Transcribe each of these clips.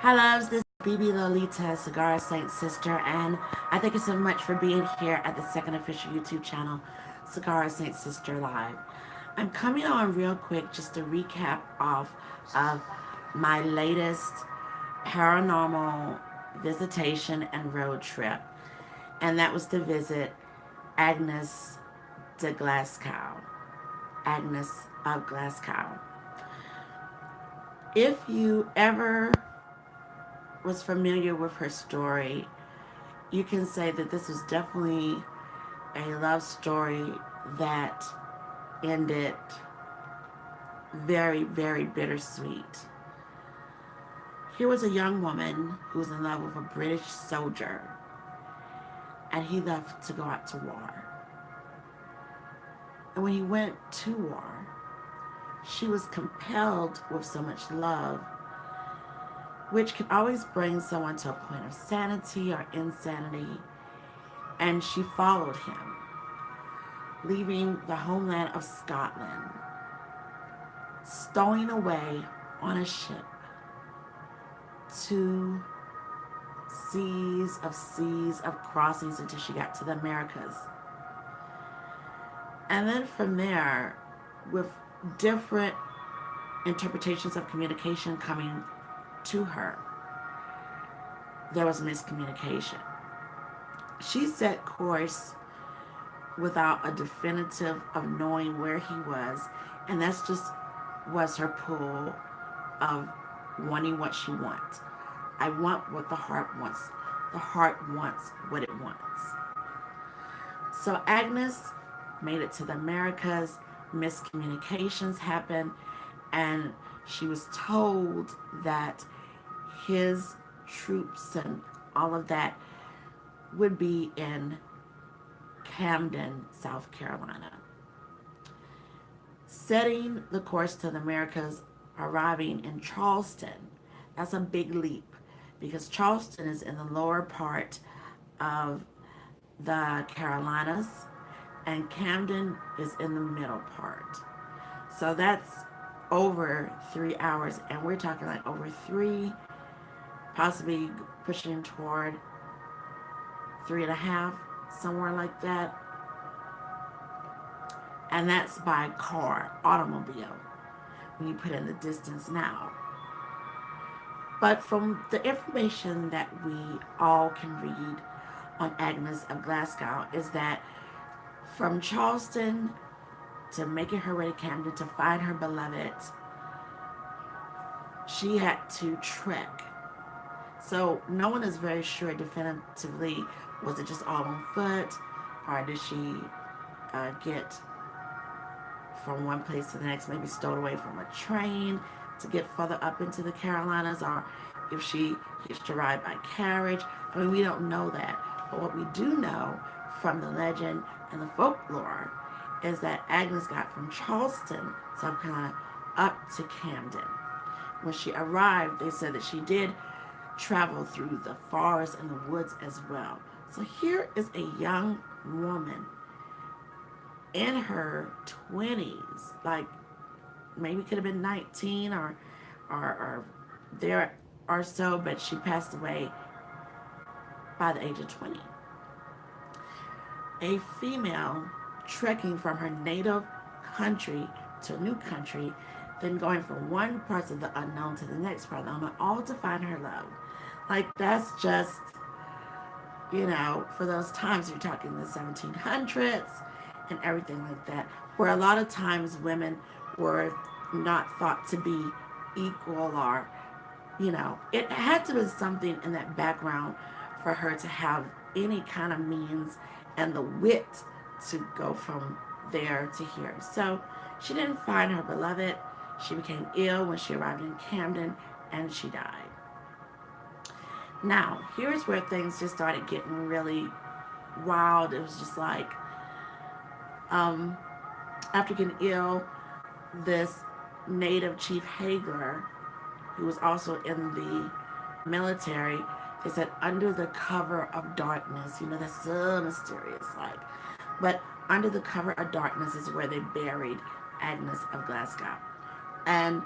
Hi loves, this is Bebe Lolita, Cigara Saint Sister, and I thank you so much for being here at the second official YouTube channel, Cigara Saint Sister Live. I'm coming on real quick just to recap off of my latest paranormal visitation and road trip, and that was to visit Agnes de Glasgow. Agnes of Glasgow. If you ever was familiar with her story, you can say that this was definitely a love story that ended very, very bittersweet. Here was a young woman who was in love with a British soldier, and he left to go out to war. And when he went to war, she was compelled with so much love, which can always bring someone to a point of sanity or insanity, and she followed him, leaving the homeland of Scotland, stowing away on a ship to seas of crossings until she got to the Americas. And then from there, with different interpretations of communication coming to her, there was miscommunication. She set course without a definitive of knowing where he was, and that's just was her pull of wanting what she wants. I want what the heart wants. The heart wants what it wants. So Agnes made it to the Americas. Miscommunications happened, and she was told that his troops and all of that would be in Camden, South Carolina. Setting the course to the Americas, arriving in Charleston. That's a big leap because Charleston is in the lower part of the Carolinas and Camden is in the middle part. So that's over 3 hours, and we're talking like over three, possibly pushing toward 3.5, somewhere like that. And that's by car, automobile, when you put in the distance now. But from the information that we all can read on Agnes of Glasgow is that from Charleston to making her way to Camden to find her beloved, she had to trek. So no one is very sure definitively, was it just all on foot, or did she get from one place to the next, maybe stowed away from a train to get further up into the Carolinas, or if she hitched a ride by carriage. I mean, we don't know that. But what we do know from the legend and the folklore is that Agnes got from Charleston, South Carolina, up to Camden. When she arrived, they said that she did travel through the forest and the woods as well. So here is a young woman in her 20s, like maybe could have been 19 or there or so, but she passed away by the age of 20. A female trekking from her native country to a new country, then going from one part of the unknown to the next part of the unknown, all to find her love. Like, that's just, for those times, you're talking the 1700s and everything like that, where a lot of times women were not thought to be equal, or it had to be something in that background for her to have any kind of means and the wit to go from there to here. So she didn't find her beloved. She became ill when she arrived in Camden, and she died. Now, here's where things just started getting really wild. It was just like, after getting ill, this native chief Hagler, who was also in the military, they said under the cover of darkness, that's so mysterious, like, but under the cover of darkness is where they buried Agnes of Glasgow. And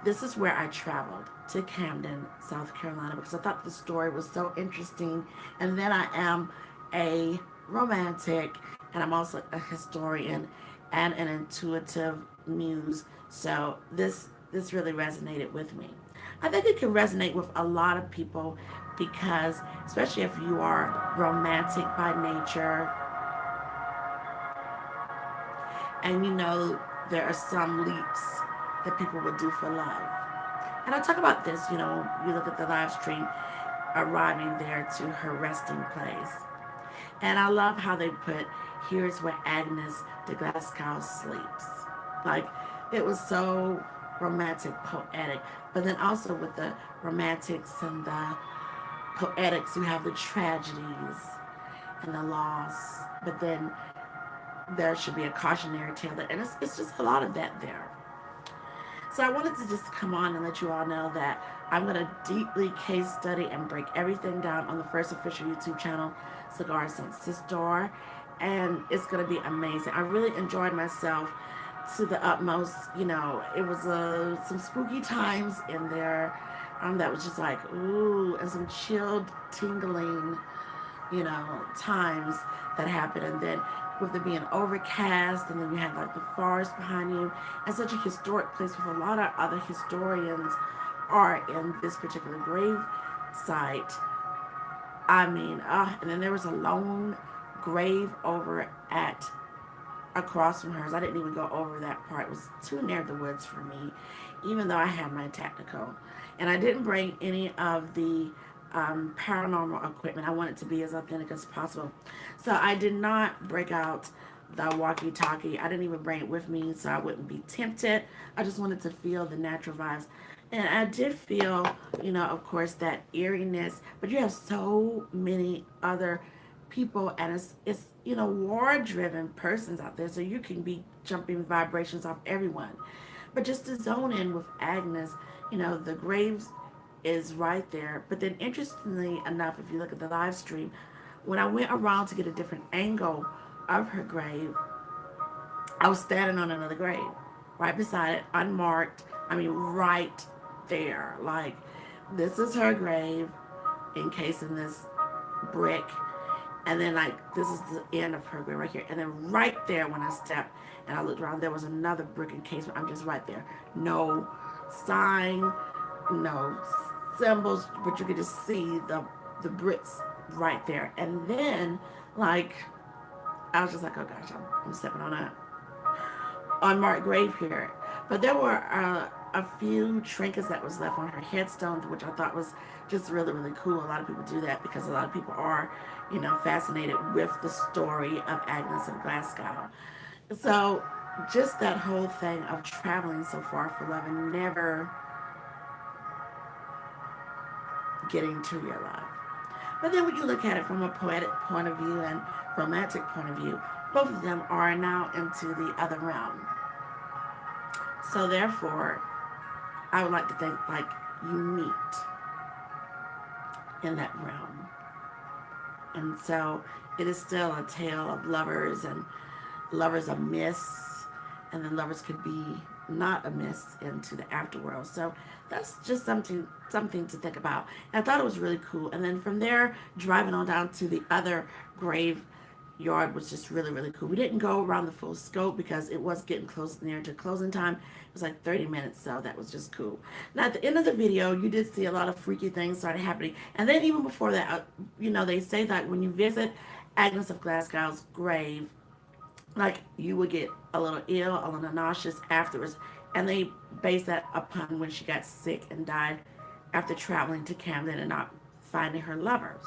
this is where I traveled to Camden, South Carolina, because I thought the story was so interesting. And then I am a romantic, and I'm also a historian and an intuitive muse. So this really resonated with me. I think it can resonate with a lot of people because, especially if you are romantic by nature, and you know there are some leaps that people would do for love. And I talk about this, you look at the live stream, arriving there to her resting place. And I love how they put, here's where Agnes de Glasgow sleeps. Like, it was so romantic, poetic. But then also with the romantics and the poetics, you have the tragedies and the loss. But then there should be a cautionary tale. And it's just a lot of that there. So I wanted to just come on and let you all know that I'm going to deeply case study and break everything down on the first official YouTube channel, CIGARASTCISTAR, and it's going to be amazing. I really enjoyed myself to the utmost. It was some spooky times in there that was just like, ooh, and some chilled, tingling, times that happened. And then with it being overcast, and then you had like the forest behind you, and such a historic place with a lot of other historians are in this particular grave site. I mean, and then there was a lone grave over at across from hers. I didn't even go over that part. It was too near the woods for me, even though I had my tactical. And I didn't bring any of the paranormal equipment. I want it to be as authentic as possible. So I did not break out the walkie-talkie. I didn't even bring it with me so I wouldn't be tempted. I just wanted to feel the natural vibes. And I did feel, of course, that eeriness. But you have so many other people, and it's war-driven persons out there, so you can be jumping vibrations off everyone. But just to zone in with Agnes, the graves is right there. But then, interestingly enough, if you look at the live stream, when I went around to get a different angle of her grave, I was standing on another grave, right beside it, unmarked. I mean, right there. Like, this is her grave, encased in this brick. And then, like, this is the end of her grave right here. And then right there, when I stepped and I looked around, there was another brick encasement. I'm just right there. No sign, no symbols, but you could just see the bricks right there. And then, like, I was just like, oh gosh, I'm stepping on a unmarked grave here. But there were a few trinkets that was left on her headstone, which I thought was just really, really cool. A lot of people do that because a lot of people are, fascinated with the story of Agnes of Glasgow. So just that whole thing of traveling so far for love and never getting to your love. But then when you look at it from a poetic point of view and romantic point of view, both of them are now into the other realm. So therefore, I would like to think like you meet in that realm. And so it is still a tale of lovers and lovers amiss, and then lovers could be not amiss into the afterworld. So that's just something to think about. And I thought it was really cool. And then from there, driving on down to the other grave yard was just really, really cool. We didn't go around the full scope because it was getting close near to closing time. It was like 30 minutes, so that was just cool. Now at the end of the video, you did see a lot of freaky things started happening. And then even before that, they say that when you visit Agnes of Glasgow's grave, like, you would get a little ill, a little nauseous afterwards. And they base that upon when she got sick and died after traveling to Camden and not finding her lover.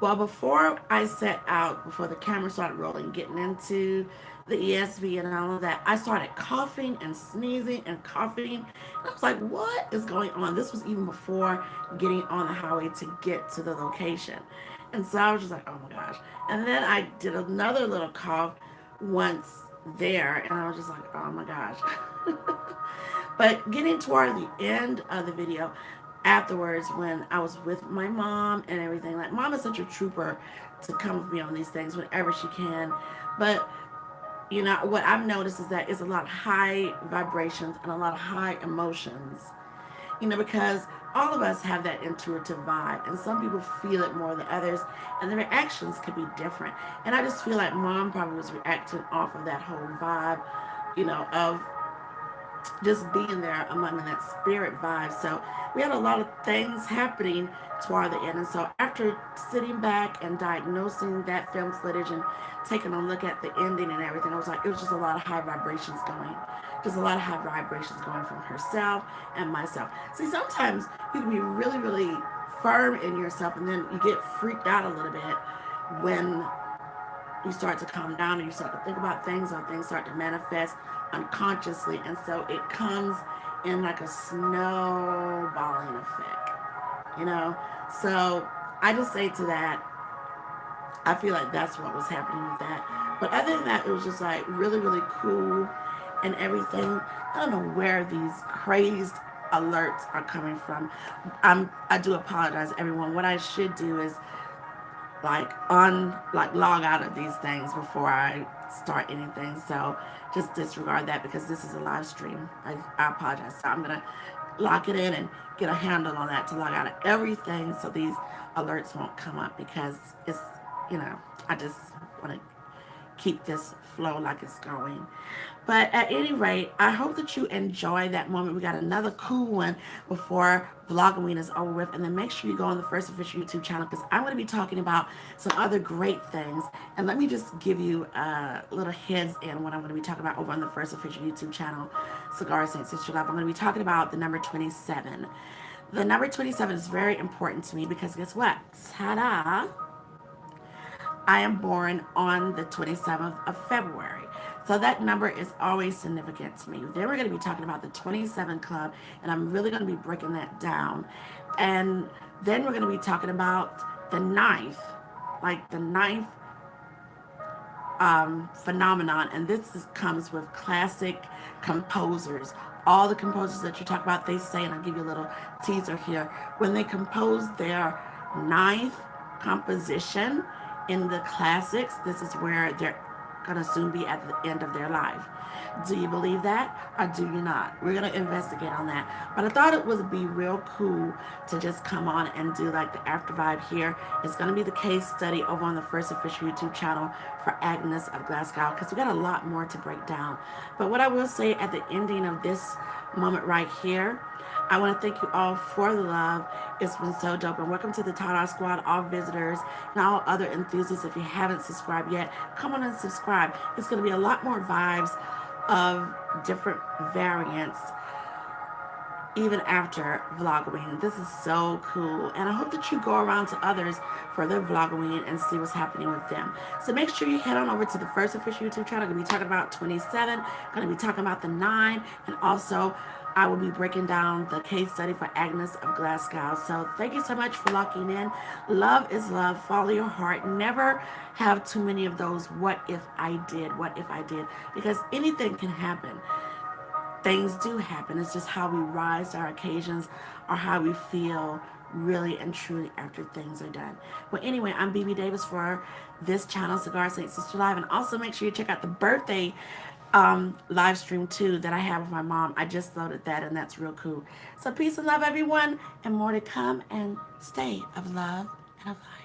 Well, before I set out, before the camera started rolling, getting into the ESV and all of that, I started coughing and sneezing and coughing. And I was like, what is going on? This was even before getting on the highway to get to the location. And so I was just like, oh my gosh. And then I did another little cough once there, and I was just like, oh my gosh. But getting toward the end of the video, afterwards, when I was with my mom and everything, like, mom is such a trooper to come with me on these things whenever she can. But you know, what I've noticed is that it's a lot of high vibrations and a lot of high emotions, you know, because all of us have that intuitive vibe, and some people feel it more than others, and the reactions could be different. And I just feel like mom probably was reacting off of that whole vibe, you know, of just being there among that spirit vibe. So we had a lot of things happening toward the end. And so after sitting back and diagnosing that film footage and taking a look at the ending and everything, I was like, it was just a lot of high vibrations going. Just a lot of high vibrations going from herself and myself. See, sometimes you can be really, really firm in yourself, and then you get freaked out a little bit when you start to calm down and you start to think about things, or things start to manifest unconsciously, and so it comes in like a snowballing effect, you know. So I just say to that, I feel like that's what was happening with that. But other than that, it was just like really, really cool and everything. I don't know where these crazed alerts are coming from. I do apologize, everyone. What I should do is like log out of these things before I start anything. So just disregard that, because this is a live stream. I apologize. So I'm gonna lock it in and get a handle on that to log out of everything, so these alerts won't come up, because it's, you know, I just want to keep this flow like it's going. But at any rate, I hope that you enjoy that moment. We got another cool one before Vlogoween is over with. And then make sure you go on the First Official YouTube channel, because I'm going to be talking about some other great things. And let me just give you a little heads in what I'm going to be talking about over on the First Official YouTube channel, Cigara St. Sister Live. I'm going to be talking about the number 27. The number 27 is very important to me because guess what? Ta-da! I am born on the 27th of February. So that number is always significant to me. Then we're going to be talking about the 27 Club, and I'm really going to be breaking that down. And then we're going to be talking about the ninth, like the ninth phenomenon. And comes with classic composers. All the composers that you talk about, they say, and I'll give you a little teaser here, when they compose their ninth composition in the classics, this is where they're going to soon be at the end of their life. Do you believe that, or do you not? We're going to investigate on that. But I thought it would be real cool to just come on and do like the after vibe here. It's going to be the case study over on the First Official YouTube channel for Agnes of Glasgow, because we got a lot more to break down. But what I will say at the ending of this moment right here, I want to thank you all for the love. It's been so dope. And welcome to the TAHDAH Squad, all visitors and all other enthusiasts. If you haven't subscribed yet, come on and subscribe. It's going to be a lot more vibes of different variants even after Vlogoween. This is so cool. And I hope that you go around to others for their Vlogoween and see what's happening with them. So make sure you head on over to the First Official YouTube channel. I'm going to be talking about 27. I'm going to be talking about the 9. And also, I will be breaking down the case study for Agnes of Glasgow. So thank you so much for locking in. Love is love. Follow your heart. Never have too many of those what if I did, what if I did. Because anything can happen. Things do happen. It's just how we rise to our occasions, or how we feel really and truly after things are done. Well, anyway, I'm Bebe Davis for this channel, Cigara St. Sister Live. And also make sure you check out the birthday live stream too that I have with my mom. I just loaded that, and that's real cool. So peace and love, everyone, and more to come, and stay of love and of light.